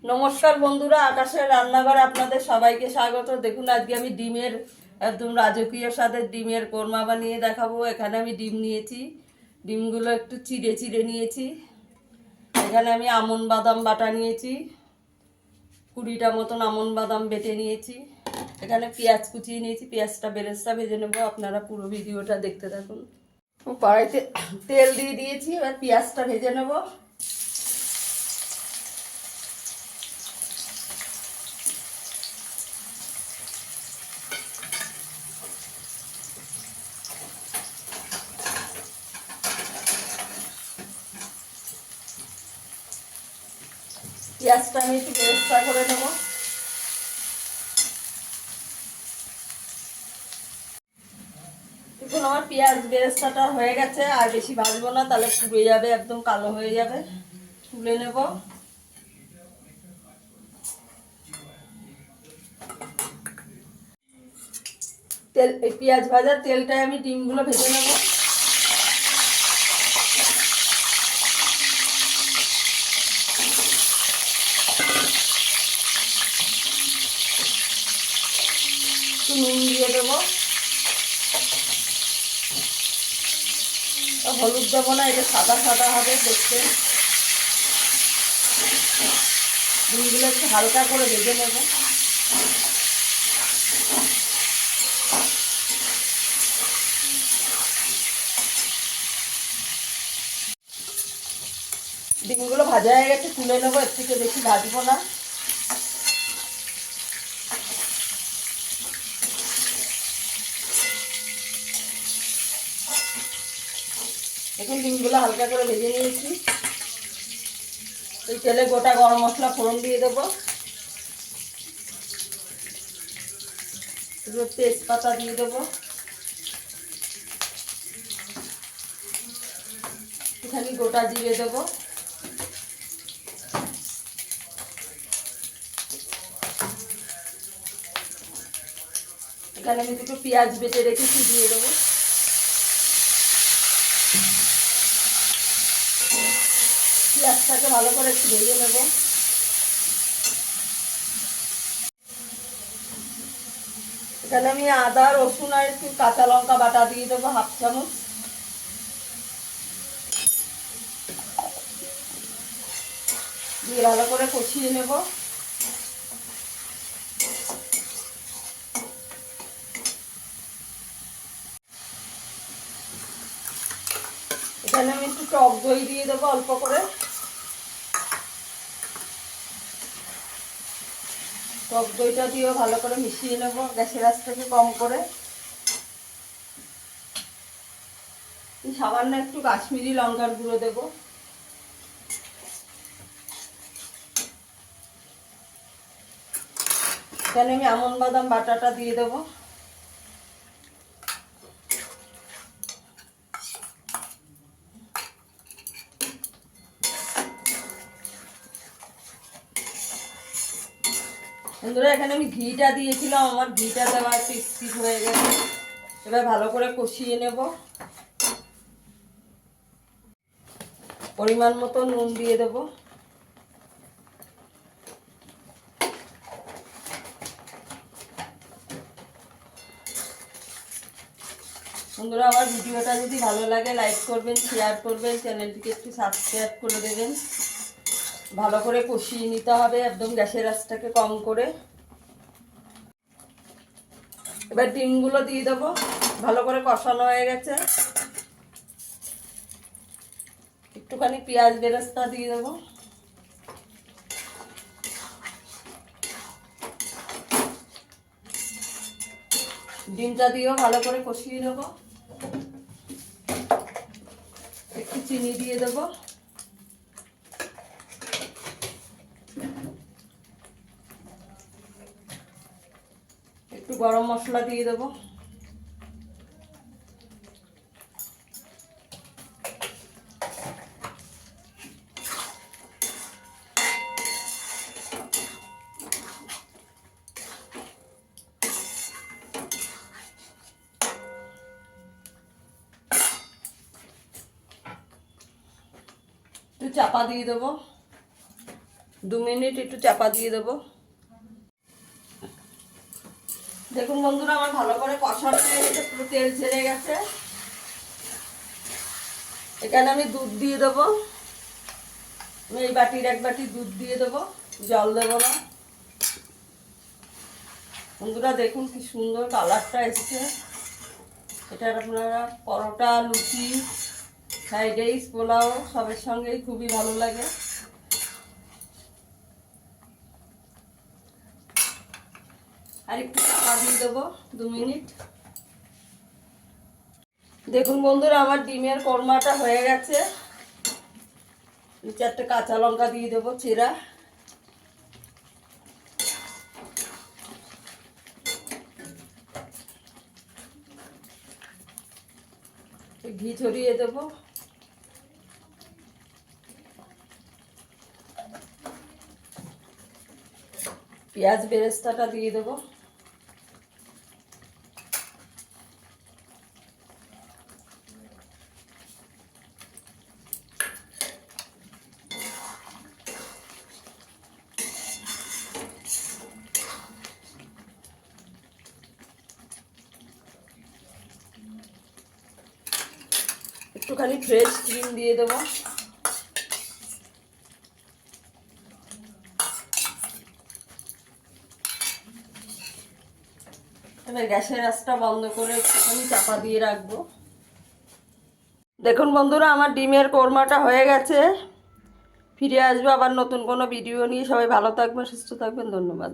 নমস্কার বন্ধুরা, আকাশের রান্নাঘরে আপনাদের সবাইকে স্বাগত। দেখুন আজকে আমি ডিমের একদম রাজকীয় স্বাদের ডিমের কোরমা বানিয়ে দেখাবো। এখানে আমি ডিম নিয়েছি, ডিমগুলো একটু চিড়ে চিড়ে নিয়েছি। এখানে আমি আমন্ড বাদাম বাটা নিয়েছি, 20টা মতন আমন্ড বাদাম বেটে নিয়েছি। এখানে পেঁয়াজ কুচিয়ে নিয়েছি, পেঁয়াজটা বেরেস্তা ভেজে নেবো। আপনারা পুরো ভিডিওটা দেখতে থাকুন। কড়াইতে তেল দিয়ে দিয়েছি, এবার পেঁয়াজটা ভেজে নেবো। পেঁয়াজটা আমি একটু বেরেস্তা করে নেবো। দেখুন আমার পেঁয়াজ বেরেস্তাটা হয়ে গেছে, আর বেশি ভাজবো না, তাহলে পুড়ে যাবে, একদম কালো হয়ে যাবে। তুলে নেব। তেল, এই পেঁয়াজ ভাজার তেলটায় আমি ডিমগুলো ভেজে নেব। একটু নুন দিয়ে দেবো, হলুদ দেবো না, এটা সাদা সাদা হবে দেখতে। ডিমগুলো একটু হালকা করে ভেজে নেব। ডিমগুলো ভাজা হয়ে গেছে, তুলে নেবো। এর থেকে বেশি ভাজবো না। এখন ডিমগুলো হালকা করে ভেজে নিয়েছি। এই তেলে গোটা গরম মশলা ফোড়ন দিয়ে দেবো, তেজপাতা দিয়ে দেবো, এখানে গোটা জিরে দেবো, এখানে আমি দুটো পেঁয়াজ বেটে রেখেছি দিয়ে দেবো। পেঁয়াজটাকে ভালো করে একটু ভেজে নেব। এখানে আমি আদা রসুন আর একটু কাঁচা লঙ্কা বাটা দিয়ে দেবো, 1/2 চামচ। দিয়ে ভালো করে কষিয়ে নেব। এখানে আমি একটু টক দই দিয়ে দেবো অল্প করে। টক দইটা দিয়েও ভালো করে মিশিয়ে নেব, গ্যাসের আঁচটাকে কম করে। সামান্য একটু কাশ্মীরি লঙ্কার গুঁড়ো দেবো। এখানে আমি আমন্ড বাদাম বাটাটা দিয়ে দেবো। বন্ধুরা, এখানে আমি ঘিটা দিয়েছিলাম, আমার ঘিটা দেওয়া একটু স্কিপ হয়ে গেছে। এবার ভালো করে কষিয়ে নেব। পরিমাণ মতো নুন দিয়ে দেব। বন্ধুরা, আমার ভিডিওটা যদি ভালো লাগে লাইক করবেন, শেয়ার করবেন, চ্যানেলটিকে একটু সাবস্ক্রাইব করে দেবেন। ভালো করে কষিয়ে নিতে হবে, একদম গ্যাসের আঁচটাকে কম করে। এবার ডিমগুলো দিয়ে দেবো। ভালো করে কষানো হয়ে গেছে, একটুখানি পেঁয়াজ বেরেস্তা দিয়ে দেবো। ডিমটা দিয়েও ভালো করে কষিয়ে নেব। একটু চিনি দিয়ে দেবো। একটু গরম মশলা দিয়ে দেবো। একটু চাপা দিয়ে দেবো। 2 মিনিট একটু চাপা দিয়ে দেবো। দেখুন বন্ধুরা, আমার ভালো করে কষানো হয়ে গেছে, পুরো তেল ছেড়ে গেছে। এখানে আমি দুধ দিয়ে দেবো। আমি এই বাটির 1 বাটি দুধ দিয়ে দেবো, জল দেবো না। বন্ধুরা দেখুন কি সুন্দর কালারটা এসেছে। এটা আপনারা পরোটা, লুচি, ফ্রাইড রাইস, পোলাও সবের সঙ্গেই খুবই ভালো লাগে। আর একটু চাপা দিয়ে দেবো 2 মিনিট। দেখুন বন্ধুরা, আমার ডিমের কোরমাটা হয়ে গেছে। 2-4টে কাঁচা লঙ্কা দিয়ে দেবো চিরা। ঘি ছড়িয়ে দেবো। পেঁয়াজ বেরেস্তাটা দিয়ে দেবো। একটুখানি ফ্রেশ ক্রিম দিয়ে দেবো। এবার গ্যাসের আঁচটা বন্ধ করে একটুখানি চাপা দিয়ে রাখবো। দেখুন বন্ধুরা, আমার ডিমের কোরমাটা হয়ে গেছে। ফিরে আসবো আবার নতুন কোনো ভিডিও নিয়ে। সবাই ভালো থাকবেন, সুস্থ থাকবেন। ধন্যবাদ।